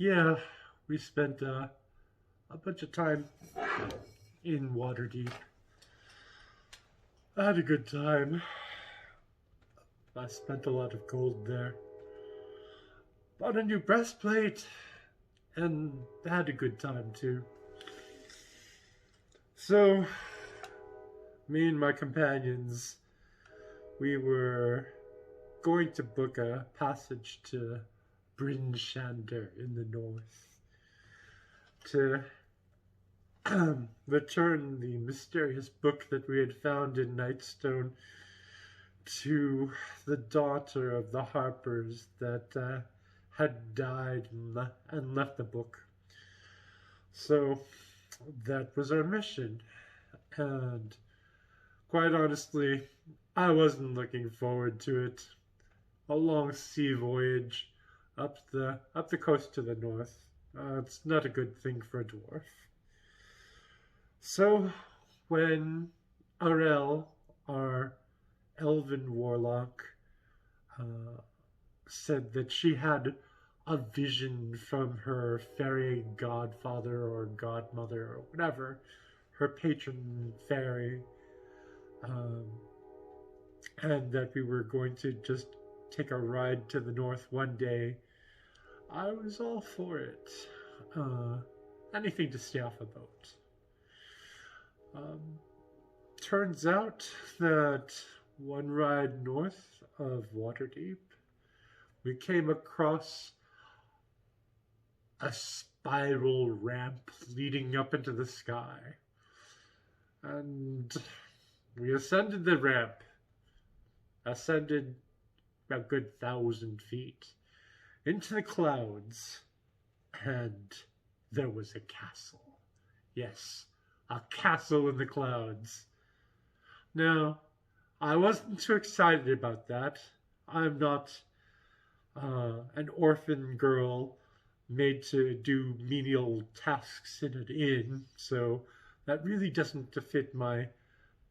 Yeah, we spent a bunch of time in Waterdeep. I had a good time. I spent a lot of gold there. Bought a new breastplate and had a good time too. So, me and my companions, we were going to book a passage to Bryn Shander in the north to return the mysterious book that we had found in Nightstone to the daughter of the Harpers that had died and left the book. So that was our mission. And quite honestly, I wasn't looking forward to it. A long sea voyage up the coast to the north. It's not a good thing for a dwarf. So when Arel, our elven warlock, uh, said that she had a vision from her fairy godfather or godmother or whatever, her patron fairy, um, and that we were going to just take a ride to the north one day, I was all for it. Uh, Anything to stay off a boat. Um, Turns out that one ride north of Waterdeep, we came across a spiral ramp leading up into the sky. And we ascended the ramp, ascended a good 1,000 feet into the clouds, and there was a castle. Yes, a castle in the clouds. Now, I wasn't too excited about that. I'm not an orphan girl made to do menial tasks in an inn, so that really doesn't fit my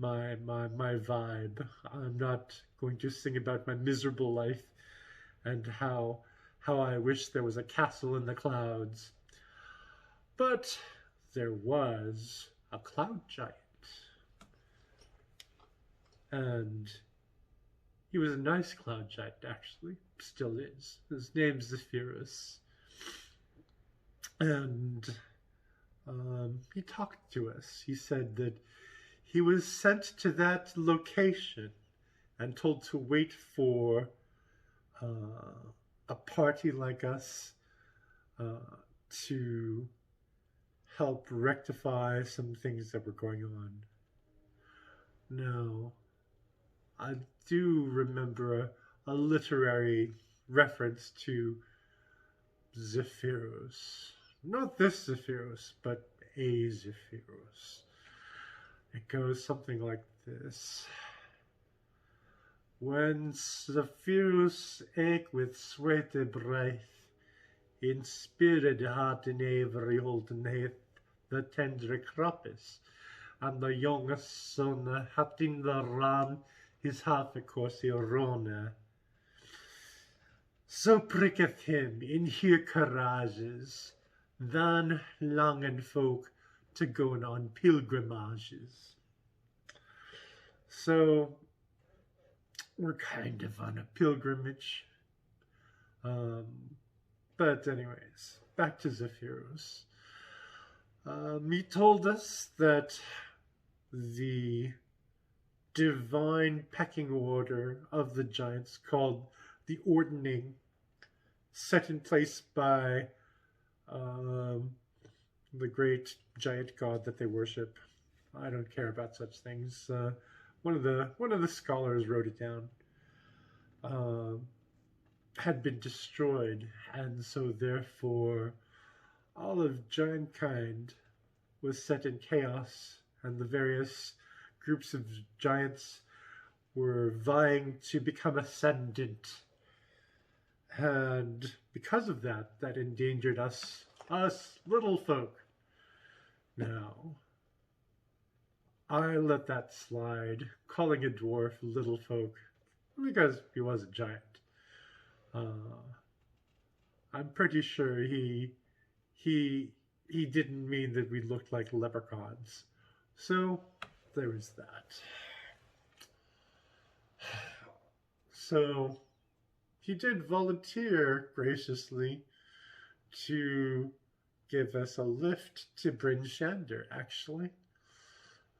vibe. I'm not going to sing about my miserable life and how I wish there was a castle in the clouds. But there was a cloud giant, and he was a nice cloud giant, actually. Still is. His name's Zephyrus. And he talked to us. He said that he was sent to that location and told to wait for a party like us uh, to help rectify some things that were going on. Now, I do remember a literary reference to Zephyrus. Not this Zephyrus, but a Zephyrus. It goes something like this. When Zephyrus eke with sweete breath, in spirit heart in every holden hath the tendre croppes, and the young son hath in the run his half a course rona. So pricketh him in here courages, than longen folk to go on pilgrimages. So we're kind of on a pilgrimage. Um, but anyways, back to Zephyrus. He told us that the divine pecking order of the giants, called the Ordning, set in place by the great giant god that they worship. I don't care about such things. One of the scholars wrote it down. Had been destroyed, and so therefore all of giantkind was set in chaos, and the various groups of giants were vying to become ascendant. And because of that, that endangered us little folk. Now, I let that slide, calling a dwarf little folk, because he was a giant. I'm pretty sure he he he didn't mean that we looked like leprechauns. So there was that. So he did volunteer graciously to give us a lift to Bryn Shander, actually.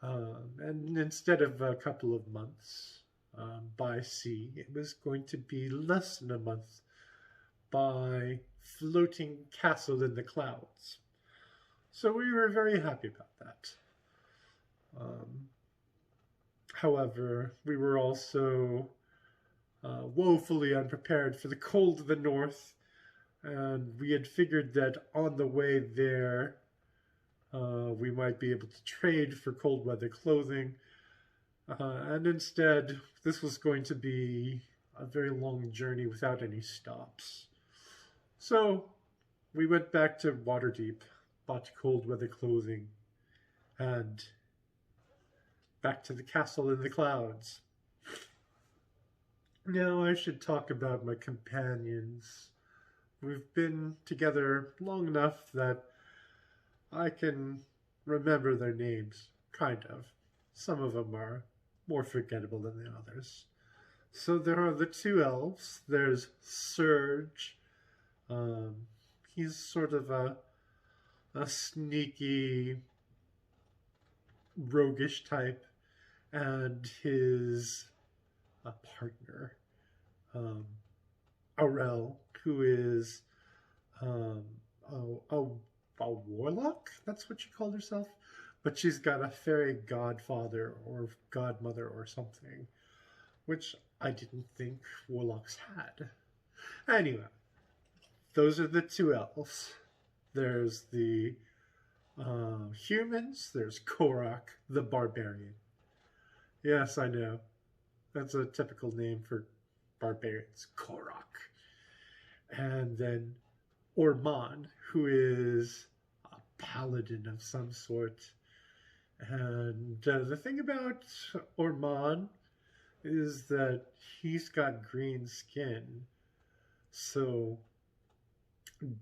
And instead of a couple of months by sea, it was going to be less than a month by floating castle in the clouds. So we were very happy about that. Um, However, we were also woefully unprepared for the cold of the north, and we had figured that on the way there, we might be able to trade for cold weather clothing. And instead, this was going to be a very long journey without any stops. So we went back to Waterdeep, bought cold weather clothing, and back to the castle in the clouds. Now I should talk about my companions. We've been together long enough that I can remember their names, kind of. Some of them are more forgettable than the others. So there are the two elves. There's Serge. He's sort of a sneaky, roguish type, and his partner, Aurel, who is a warlock. That's what she called herself. But she's got a fairy godfather or godmother or something, which I didn't think warlocks had. Anyway, those are the two elves. There's the humans. There's Korak, the barbarian. Yes, I know. That's a typical name for barbarians, Korak. And then Orman, who is a paladin of some sort. And the thing about Orman is that he's got green skin. So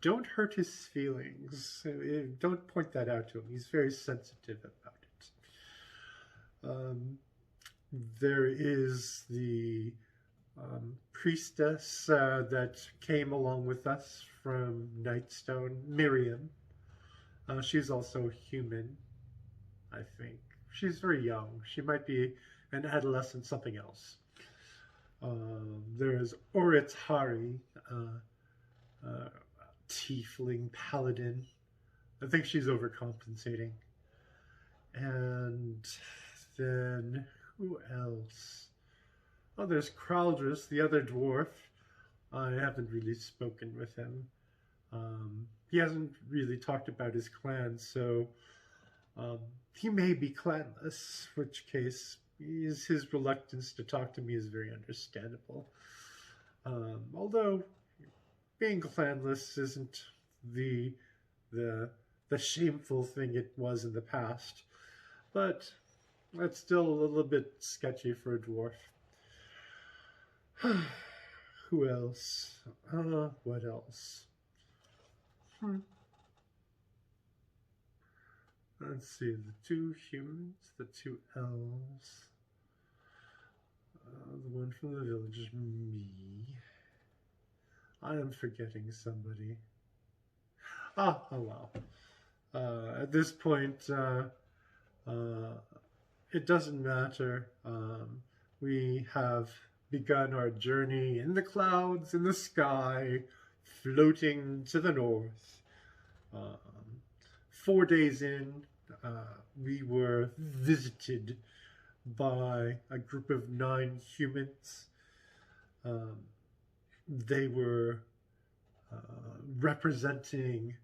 don't hurt his feelings. Don't point that out to him. He's very sensitive about it. There is the priestess that came along with us from Nightstone, Miriam. She's also human, I think. She's very young. She might be an adolescent, something else. There's Orithari, tiefling paladin. I think she's overcompensating. And then who else? Oh, there's Craldrus, the other dwarf. I haven't really spoken with him. He hasn't really talked about his clan, so he may be clanless, in which case his reluctance to talk to me is very understandable. Although being clanless isn't the shameful thing it was in the past, but that's still a little bit sketchy for a dwarf. Who else? What else? Let's see, the two humans, the two elves, the one from the village is me. I am forgetting somebody. Oh well. At this point, it doesn't matter. We have begun our journey in the clouds, in the sky, floating to the north. 4 days in, we were visited by a group of 9 humans. They were representing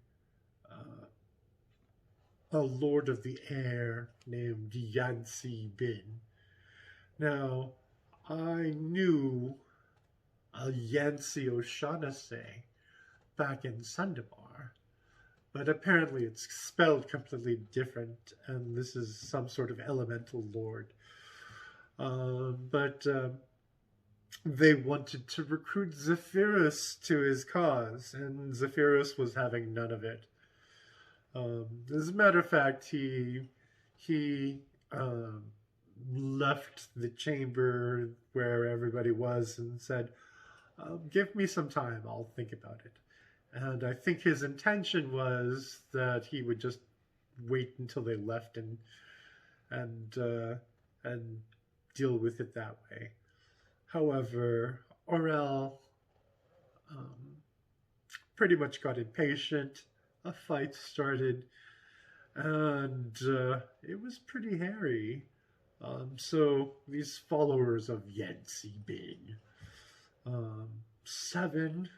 a lord of the air named Yancy Bin. Now, I knew a Yancy O'Shaughnessy back in Sundabar, but apparently it's spelled completely different, and this is some sort of elemental lord. But they wanted to recruit Zephyrus to his cause, and Zephyrus was having none of it. As a matter of fact, he um, left the chamber where everybody was and said, "Give me some time. I'll think about it." And I think his intention was that he would just wait until they left and and deal with it that way. However, Aurel um, pretty much got impatient. A fight started, and it was pretty hairy. So these followers of Yancy Bing, um, 7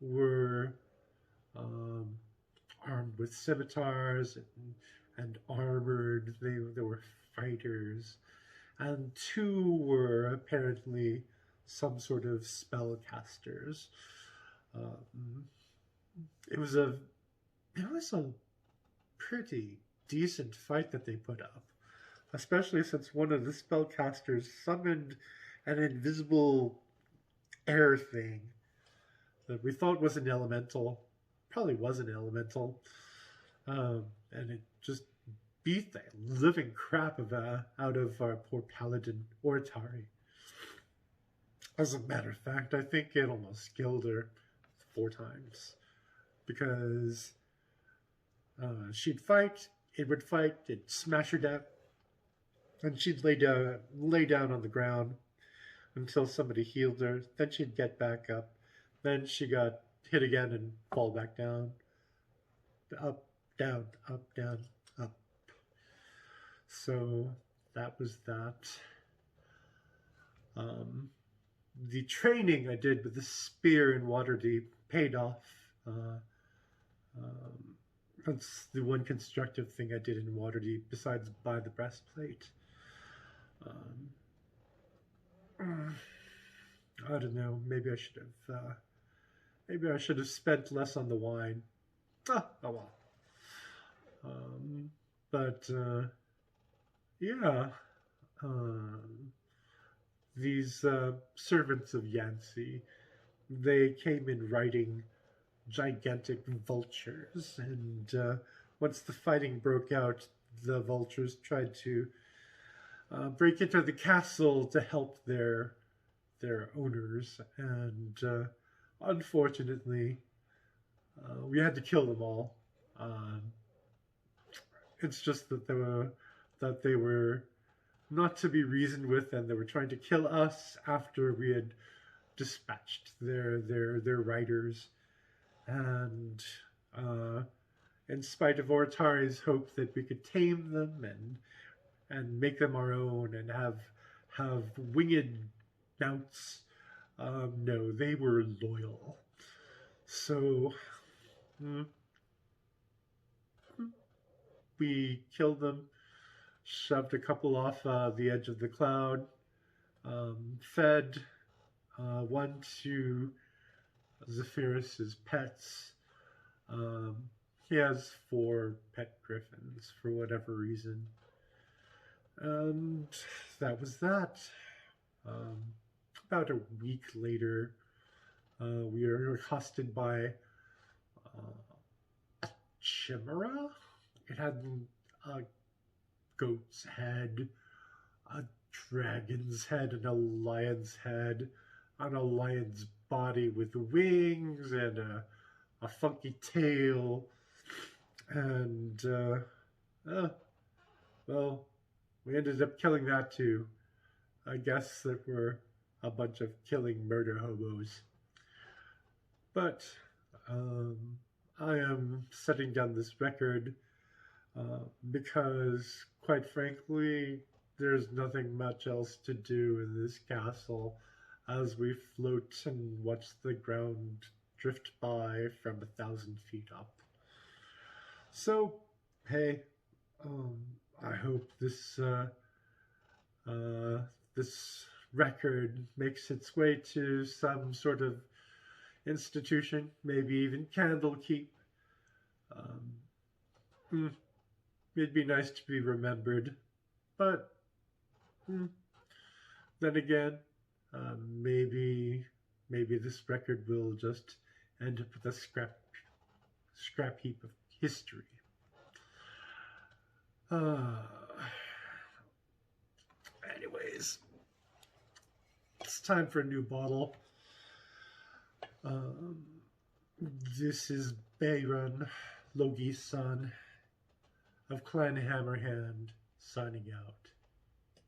were um, armed with scimitars and armored. They were fighters, and 2 were apparently some sort of spellcasters. Um, it was a it was a pretty decent fight that they put up, especially since one of the spellcasters summoned an invisible air thing that we thought was an elemental. Probably was an elemental. And it just beat the living crap out of our poor paladin, Ortari. As a matter of fact, I think it almost killed her 4 times. Because she'd fight, it would fight, it'd smash her down, and she'd lay down on the ground until somebody healed her. Then she'd get back up. Then she got hit again and fall back down. Up, down, up, down, up. So that was that. The training I did with the spear in Waterdeep paid off. That's the one constructive thing I did in Waterdeep besides buy the breastplate. I don't know. Maybe I should have spent less on the wine. Oh well. But yeah, these servants of Yancy, they came in riding gigantic vultures, and once the fighting broke out, the vultures tried to break into the castle to help their owners, and unfortunately, we had to kill them all. It's just that they were not to be reasoned with, and they were trying to kill us after we had dispatched their riders. And in spite of Ortari's hope that we could tame them and make them our own and have winged mounts, no, they were loyal. So we killed them, shoved a couple off the edge of the cloud, fed one to Zephyrus's pets. He has 4 pet griffins for whatever reason. And that was that. About a week later, we were accosted by a chimera. It had a goat's head, a dragon's head, and a lion's head, on a lion's body with wings and a funky tail. And, well, we ended up killing that too. I guess that we're a bunch of killing murder hobos. But I am setting down this record because, quite frankly, there's nothing much else to do in this castle as we float and watch the ground drift by from 1,000 feet up. So, hey, I hope this this record makes its way to some sort of institution, maybe even Candlekeep. It'd be nice to be remembered, but then again, maybe this record will just end up with a scrap heap of history. Uh, anyways, it's time for a new bottle. Um, this is Bayron, Logi's son of Clan Hammerhand, signing out.